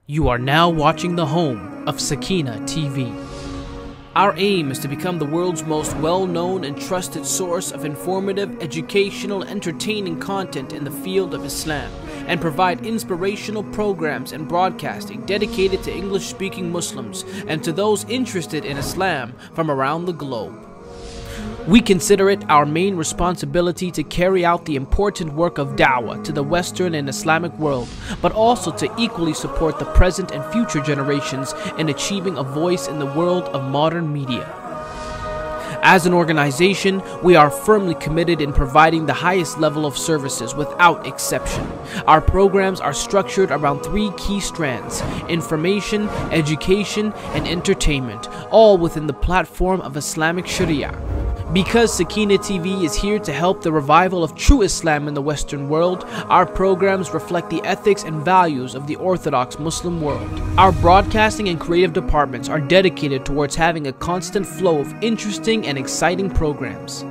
You are now watching the home of Sakinah TV. Our aim is to become the world's most well-known and trusted source of informative, educational, entertaining content in the field of Islam, and provide inspirational programs and broadcasting dedicated to English-speaking Muslims and to those interested in Islam from around the globe. We consider it our main responsibility to carry out the important work of da'wah to the Western and Islamic world, but also to equally support the present and future generations in achieving a voice in the world of modern media. As an organization, we are firmly committed in providing the highest level of services without exception. Our programs are structured around three key strands: information, education, and entertainment, all within the platform of Islamic Sharia. Because Sakinah TV is here to help the revival of true Islam in the Western world, our programs reflect the ethics and values of the Orthodox Muslim world. Our broadcasting and creative departments are dedicated towards having a constant flow of interesting and exciting programs.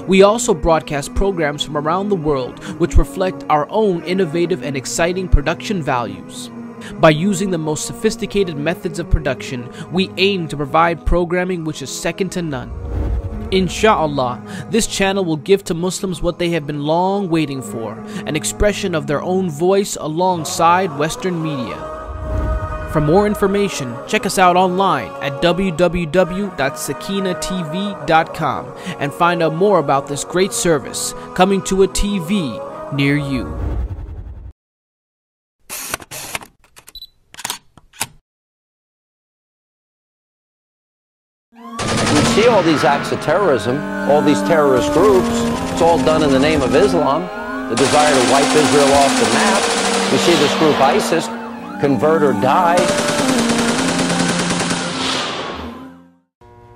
We also broadcast programs from around the world which reflect our own innovative and exciting production values. By using the most sophisticated methods of production, we aim to provide programming which is second to none. Insha'Allah, this channel will give to Muslims what they have been long waiting for, an expression of their own voice alongside Western media. For more information, check us out online at www.sakinahtv.com and find out more about this great service coming to a TV near you. See all these acts of terrorism, all these terrorist groups, it's all done in the name of Islam, the desire to wipe Israel off the map. You see this group ISIS, convert or die.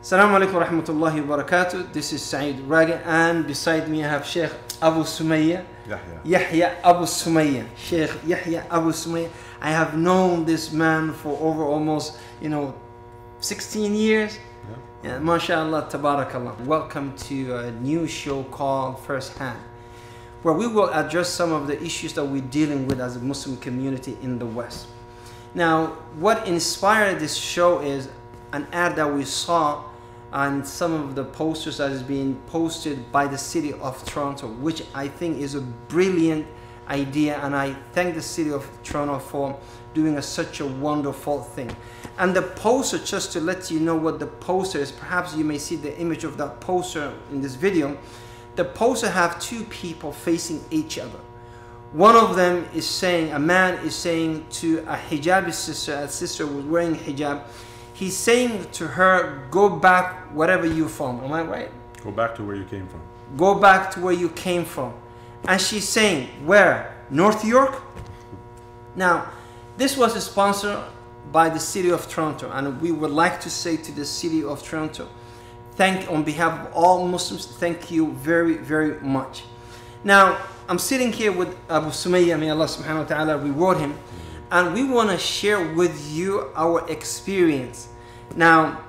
Assalamu alaikum wa rahmatullahi wa barakatuh. This is Saeed Raga, and beside me I have Sheikh Abu Sumayya. Yahya Abu Sumayya. Sheikh Yahya Abu Sumayya. I have known this man for over almost, 16 years. Yeah, mashallah, tabarakallah. Welcome to a new show called First Hand, where we will address some of the issues that we're dealing with as a Muslim community in the West. Now, what inspired this show is an ad that we saw on some of the posters that is being posted by the city of Toronto, which I think is a brilliant idea, and I thank the city of Toronto for doing such a wonderful thing. And the poster, just to let you know what the poster is, perhaps you may see the image of that poster in this video. The poster have two people facing each other. One of them is saying, a man is saying to a hijabi sister, a sister who's wearing hijab, he's saying to her, go back wherever you're from. Am I right? Go back to where you came from. Go back to where you came from. And she's saying, where? North York? Now, this was sponsored by the city of Toronto, and we would like to say to the city of Toronto, on behalf of all Muslims, thank you very, very much. Now, I'm sitting here with Abu Sumayya, may Allah subhanahu wa ta'ala reward him, and we want to share with you our experience. Now,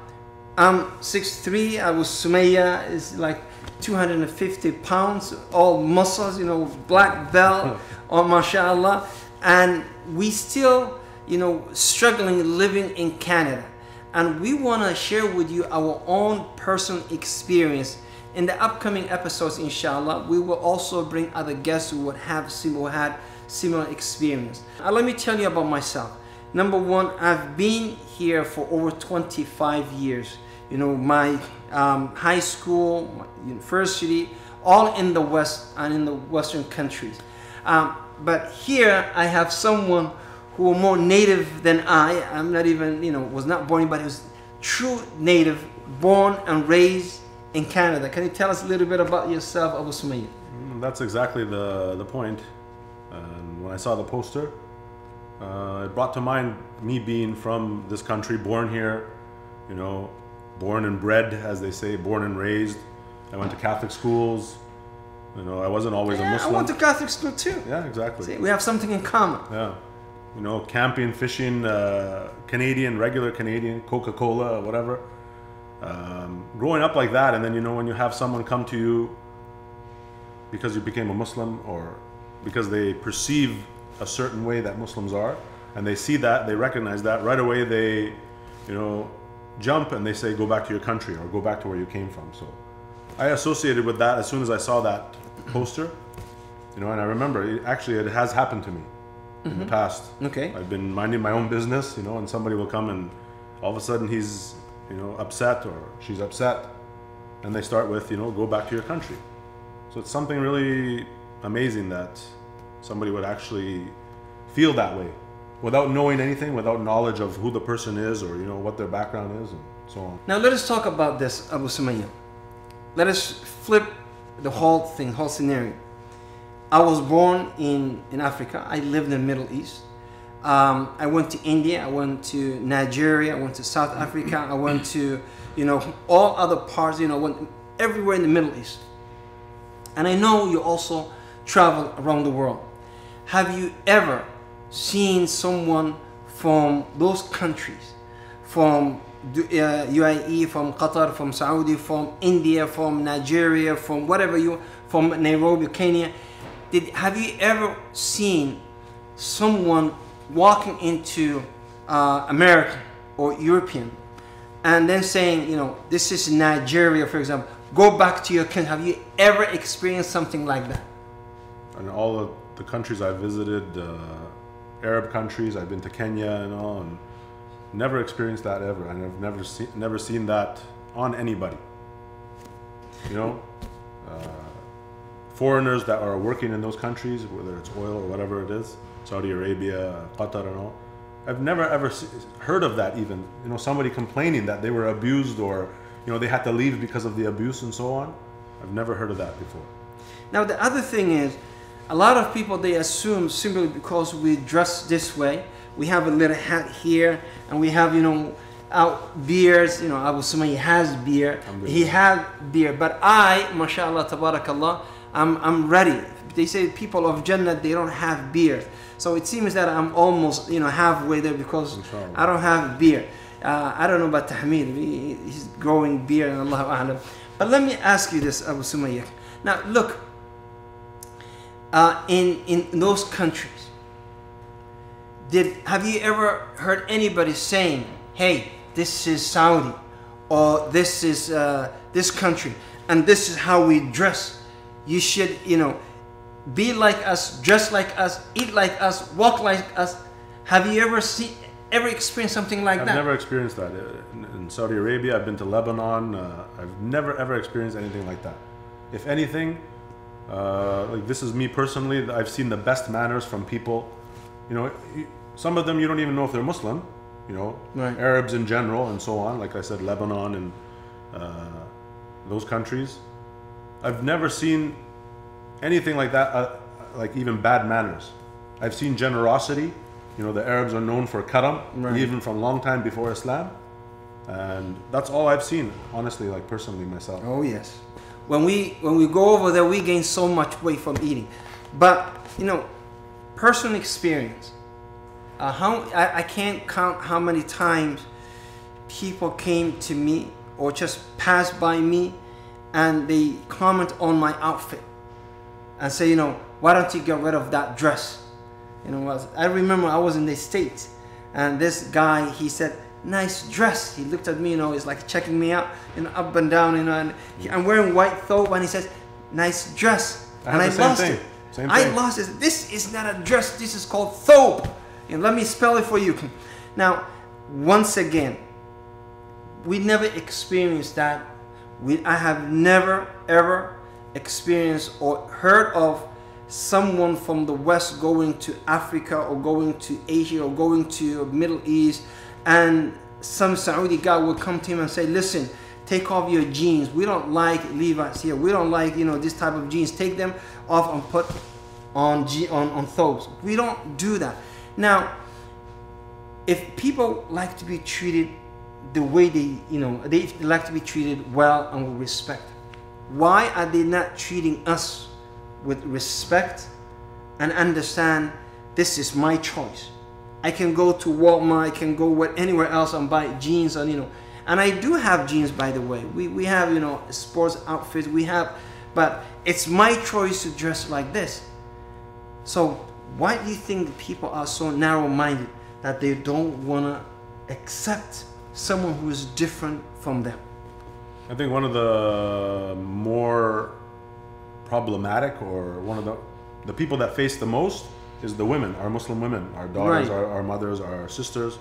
I'm 6'3", Abu Sumayya is like 250 pounds, all muscles, black belt, oh mashallah, and we still struggling living in Canada, and we want to share with you our own personal experience. In the upcoming episodes, inshallah, we will also bring other guests who had similar experience. Let me tell you about myself. Number one, I've been here for over 25 years. My high school, my university, all in the West and in the Western countries. But here I have someone who are more native than I. I'm not even, was not born, but he was true native, born and raised in Canada. Can you tell us a little bit about yourself, Abu Sumayya? That's exactly the point. And when I saw the poster, it brought to mind me being from this country, born here, you know, born and bred, as they say, born and raised. I went to Catholic schools. You know, I wasn't always a Muslim. I went to Catholic school too. Yeah, exactly. See, we have something in common. Yeah. You know, camping, fishing, Canadian, regular Canadian, Coca-Cola, whatever. Growing up like that, and then, you know, when you have someone come to you because you became a Muslim, or because they perceive a certain way that Muslims are, and they see that, they recognize that, right away they, you know, jump and they say, go back to your country, or go back to where you came from. So I associated with that as soon as I saw that poster, you know, and I remember, it has happened to me in the past. Okay. I've been minding my own business, you know, and somebody will come and all of a sudden he's, you know, upset, or she's upset, and they start with, you know, go back to your country. So it's something really amazing that somebody would actually feel that way without knowing anything, without knowledge of who the person is, or, you know, what their background is, and so on. Now let us talk about this, Abu Sumayya. Let us flip the whole thing, whole scenario. I was born in Africa. I lived in the Middle East. I went to India, I went to Nigeria, I went to South Africa, I went to, you know, all other parts, you know, went everywhere in the Middle East. And I know you also travel around the world. Have you ever seen someone from those countries, from UAE, from Qatar, from Saudi, from India, from Nigeria, from whatever from Nairobi, Kenya? Have you ever seen someone walking into American or European and then saying, you know, this is Nigeria, for example, go back to your country? Have you ever experienced something like that? In all of the countries I've visited, Arab countries, I've been to Kenya and all, and never experienced that ever. And I've never seen that on anybody. You know, foreigners that are working in those countries, whether it's oil or whatever it is, Saudi Arabia, Qatar and all, I've never ever heard of that even. You know, somebody complaining that they were abused, or, you know, they had to leave because of the abuse and so on. I've never heard of that before. Now the other thing is, a lot of people, they assume simply because we dress this way, we have a little hat here, and we have, you know, our beards, you know, Abu Sumayya has beard, he had beard, but I, mashallah, tabarakallah, I'm ready. They say people of Jannah, they don't have beard. So it seems that I'm almost, you know, halfway there, because inshallah, I don't have beard. I don't know about Tahmid, he's growing beard, and Allahu A'lam. But let me ask you this, Abu Sumayya. Now look, in those countries, have you ever heard anybody saying, hey, this is Saudi, or this is this country, and this is how we dress? You should, you know, be like us, dress like us, eat like us, walk like us. Have you ever experienced something like that? I've never experienced that. In Saudi Arabia, I've been to Lebanon. I've never ever experienced anything like that. If anything, like, this is me personally, I've seen the best manners from people. You know, some of them you don't even know if they're Muslim. You know, right. Arabs in general and so on. Like I said, Lebanon and those countries. I've never seen anything like that, like even bad manners. I've seen generosity. You know, the Arabs are known for karam, right, even from long time before Islam. And that's all I've seen, honestly, like personally myself. Oh yes. When we go over there, we gain so much weight from eating. But, you know, personal experience, I can't count how many times people came to me or just passed by me and they comment on my outfit and say, you know, why don't you get rid of that dress? You know, I remember I was in the States, and this guy, he said, nice dress. He looked at me, you know, he's like checking me out, you know, up and down, you know, and I'm wearing white thobe, and he says, nice dress. And I lost it. I lost it. This is not a dress, this is called thobe. And let me spell it for you. Now, once again, we never experienced that. I have never ever experienced or heard of someone from the West going to Africa or going to Asia or going to Middle East, and some Saudi guy will come to him and say, listen, take off your jeans. We don't like Levi's here. We don't like, you know, this type of jeans. Take them off and put on thobes. We don't do that. Now, if people like to be treated the way they, you know, they like to be treated well and with respect, why are they not treating us with respect and understand this is my choice? I can go to Walmart, I can go anywhere else and buy jeans, and you know, and I do have jeans, by the way. We have, you know, sports outfits, we have, but it's my choice to dress like this. So why do you think that people are so narrow-minded that they don't want to accept someone who is different from them? I think one of the more problematic, or one of the people that face the most, is the women, our Muslim women, our daughters, Right. our mothers, our sisters,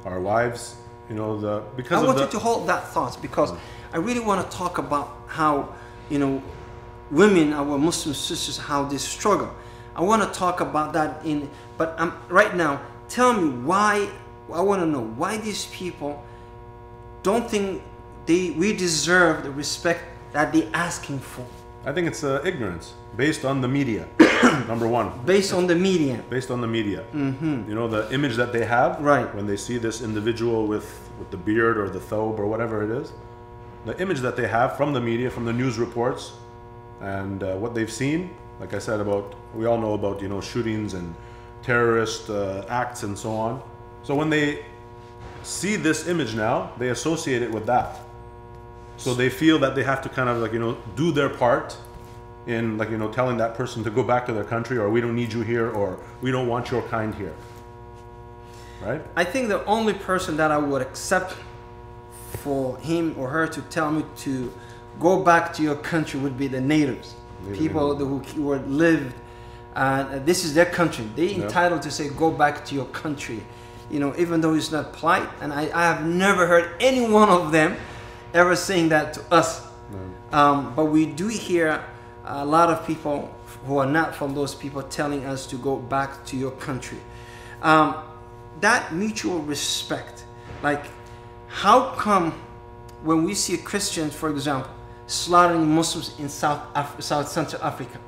our wives. You know, because I of want you to hold that thought, because I really want to talk about how, you know, women, our Muslim sisters, how they struggle. I want to talk about that but right now, tell me why. I want to know why these people don't think we deserve the respect that they're asking for. I think it's ignorance based on the media. Number one. Based on the media. Based on the media. You know, the image that they have, Right. when they see this individual with the beard or the thobe or whatever it is, the image that they have from the media, from the news reports, and what they've seen, like I said, we all know about, you know, shootings and terrorist acts and so on. So when they see this image now, they associate it with that. So they feel that they have to kind of, like, you know, do their part in, like, you know, telling that person to go back to their country, or we don't need you here, or we don't want your kind here. Right? I think the only person that I would accept for him or her to tell me to go back to your country would be the natives. People who were lived, this is their country. They're entitled to say, go back to your country. You know, even though it's not polite. And I have never heard any one of them ever saying that to us. But we do hear a lot of people who are not from those people telling us to go back to your country. That mutual respect, like, how come when we see Christians, for example, slaughtering Muslims in South Central Africa,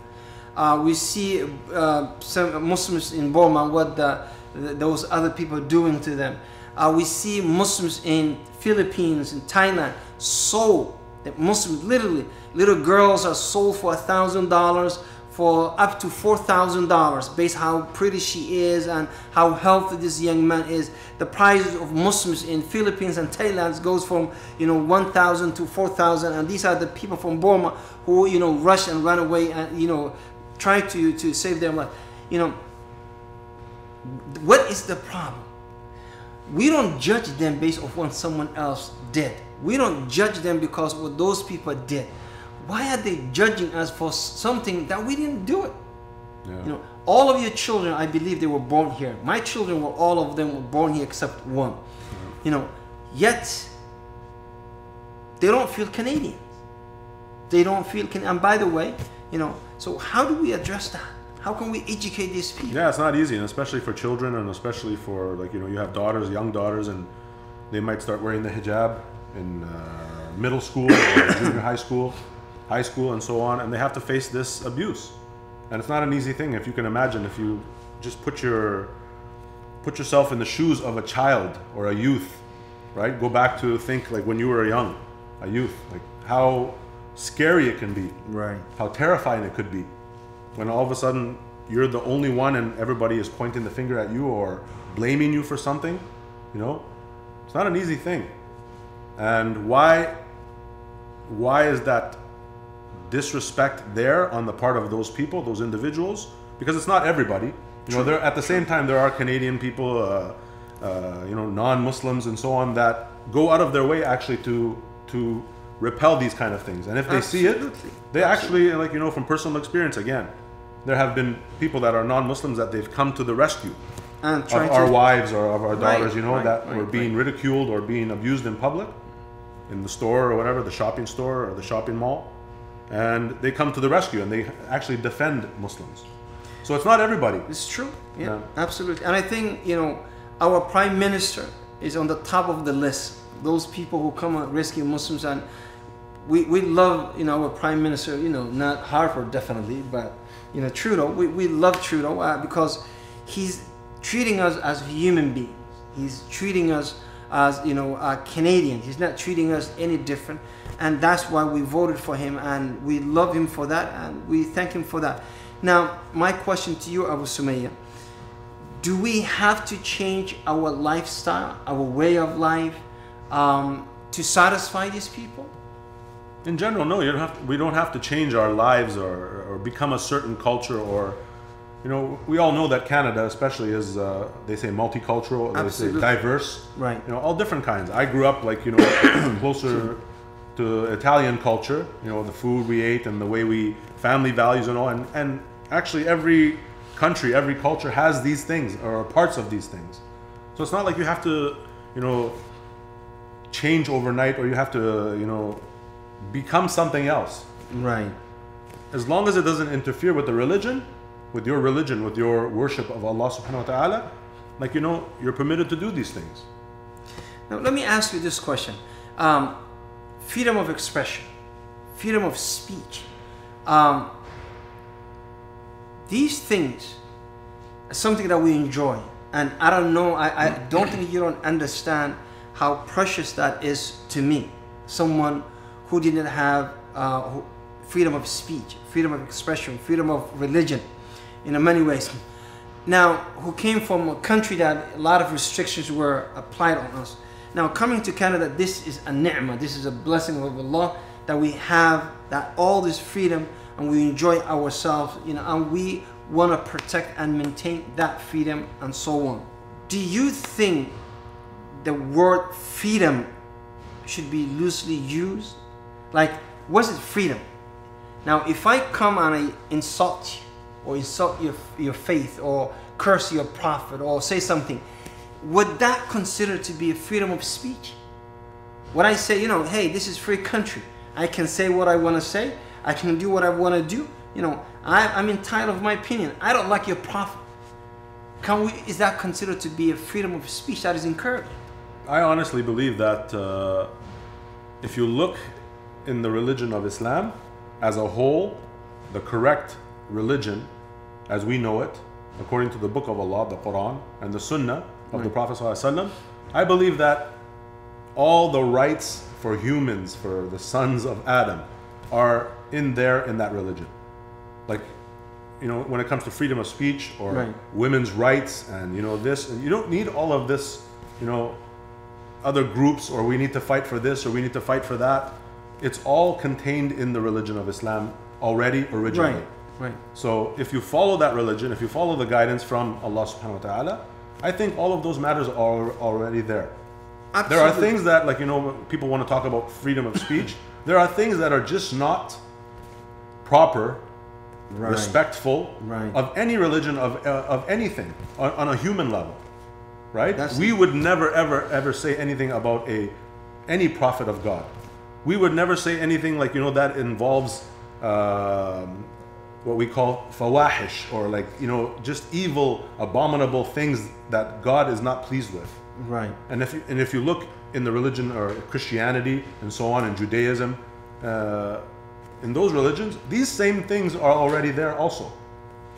we see some Muslims in Burma, what those other people are doing to them. We see Muslims in Philippines, in Thailand, sold. The Muslims, literally, little girls are sold for $1,000, for up to $4,000, based on how pretty she is and how healthy this young man is. The prices of Muslims in Philippines and Thailand goes from, you know, 1,000 to 4,000, and these are the people from Burma who, you know, rush and run away and, you know, try to save their life. You know, what is the problem? We don't judge them based on what someone else did. We don't judge them because what those people did. Why are they judging us for something that we didn't do it? Yeah. You know, all of your children, I believe they were born here. My children were, all of them were born here except one. Yeah. You know, yet they don't feel Canadians. They don't feel and by the way, you know, so how do we address that? How can we educate these people? Yeah, it's not easy, and especially for children, and especially for, like, you know, you have daughters, young daughters, and they might start wearing the hijab in middle school or junior high school, and so on, and they have to face this abuse. And it's not an easy thing. If you can imagine, if you just put yourself in the shoes of a child or a youth, right? Go back to think like when you were a youth, like how scary it can be, right? How terrifying it could be, when all of a sudden you're the only one and everybody is pointing the finger at you or blaming you for something. You know, it's not an easy thing. And why is that disrespect there on the part of those people, those individuals? Because it's not everybody. You know, there at the same time there are Canadian people, you know, non-Muslims and so on, that go out of their way actually to repel these kind of things. And if they see it, they actually, like, you know, from personal experience, again, there have been people that are non-Muslims that they've come to the rescue of our wives or of our daughters, you know, that were being ridiculed or being abused in public, in the store or whatever, the shopping store or the shopping mall, and they come to the rescue and they actually defend Muslims. So it's not everybody. It's true. Yeah, absolutely. And I think, you know, our Prime Minister is on the top of the list those people who come and rescue Muslims. And we love, you know, our Prime Minister, you know, not Harper definitely, but, you know, Trudeau. We love Trudeau because he's treating us as human beings. He's treating us as, you know, Canadians. He's not treating us any different. And that's why we voted for him, and we love him for that, and we thank him for that. Now, my question to you, Abu Sumayya, do we have to change our lifestyle, our way of life, to satisfy these people? In general, no. You don't have to, we don't have to change our lives or become a certain culture, or, you know, we all know that Canada, especially, is they say multicultural, they say diverse. Right. You know, all different kinds. I grew up, like, you know, closer to Italian culture. You know, the food we ate and the way we family values and all, and actually every country, every culture has these things or parts of these things. So it's not like you have to, you know, change overnight, or you have to, you know, become something else. Right. As long as it doesn't interfere with the religion, with your worship of Allah subhanahu wa ta'ala, like, you know, you're permitted to do these things. Now, let me ask you this question. Freedom of expression, freedom of speech. These things are something that we enjoy. And I don't know, I don't think you don't understand how precious that is to me. Someone who didn't have freedom of speech, freedom of expression, freedom of religion, in many ways. Now, who came from a country that a lot of restrictions were applied on us. Now, coming to Canada, this is a ni'mah, this is a blessing of Allah, that we have that all this freedom, and we enjoy ourselves, you know, and we want to protect and maintain that freedom and so on. Do you think the word freedom should be loosely used? Like, what's it freedom? Now, if I come and I insult you, or insult your faith, or curse your prophet, or say something, would that consider to be a freedom of speech? When I say, you know, hey, this is free country, I can say what I want to say, I can do what I want to do, you know, I'm entitled of my opinion. I don't like your prophet. Is that considered to be a freedom of speech that is encouraged? I honestly believe that if you look in the religion of Islam as a whole, the correct religion as we know it, according to the book of Allah, the Quran, and the Sunnah of the Prophet ﷺ, I believe that all the rights for humans, for the sons of Adam, are in that religion. Like, you know, when it comes to freedom of speech or women's rights and, you know, this, and you don't need all of this, you know, other groups, or we need to fight for this or we need to fight for that. It's all contained in the religion of Islam already, originally. Right. So if you follow that religion, if you follow the guidance from Allah subhanahu wa ta'ala, I think all of those matters are already there. Absolutely. There are things that, like, you know, people want to talk about freedom of speech. There are things that are just not proper, respectful of any religion, of anything on a human level, right? We would never ever say anything about any prophet of God. We would never say anything, like, you know, that involves what we call fawahish, or, like, you know, just evil, abominable things that God is not pleased with. Right. And if you look in the religion or Christianity and so on, and Judaism, in those religions, these same things are already there also.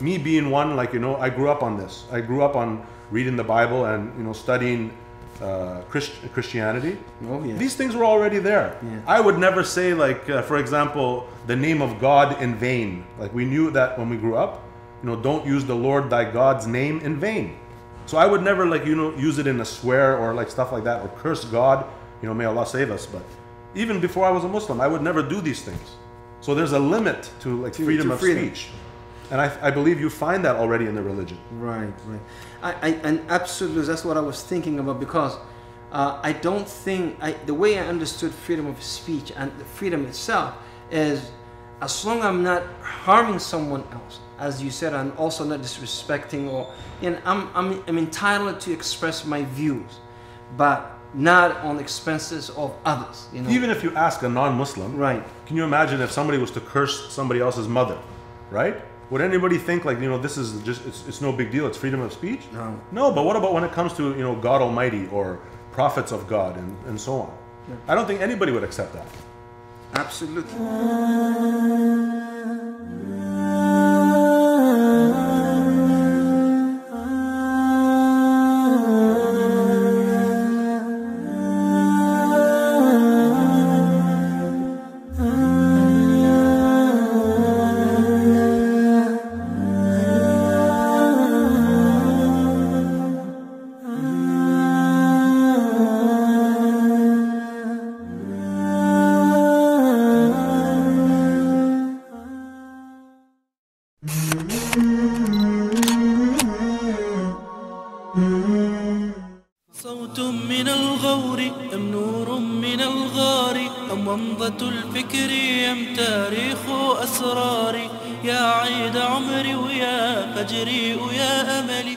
Me being one, like, you know, I grew up on this. I grew up on reading the Bible and, you know, studying Christianity. Oh, yeah. These things were already there. Yeah. I would never say, like, for example, the name of God in vain. Like, we knew that when we grew up, you know, don't use the Lord thy God's name in vain. So I would never, like, you know, use it in a swear or like stuff like that, or curse God. You know, may Allah save us. But even before I was a Muslim, I would never do these things. So there's a limit to, like, freedom of speech. And I believe you find that already in the religion. Right. And absolutely, that's what I was thinking about, because I don't think, the way I understood freedom of speech and the freedom itself is, as long as I'm not harming someone else, as you said, and also not disrespecting, or, you know, I'm entitled to express my views, but not on expenses of others. You know? Even if you ask a non-Muslim, can you imagine if somebody was to curse somebody else's mother, right? Would anybody think, like, you know, this is just, it's no big deal, it's freedom of speech? No. No, but what about when it comes to, you know, God Almighty, or prophets of God and so on. I don't think anybody would accept that. Absolutely. صوت من الغور أم نور من الغار أم ومضة الفكر أم تاريخ أسراري يا عيد عمري ويا فجري ويا أملي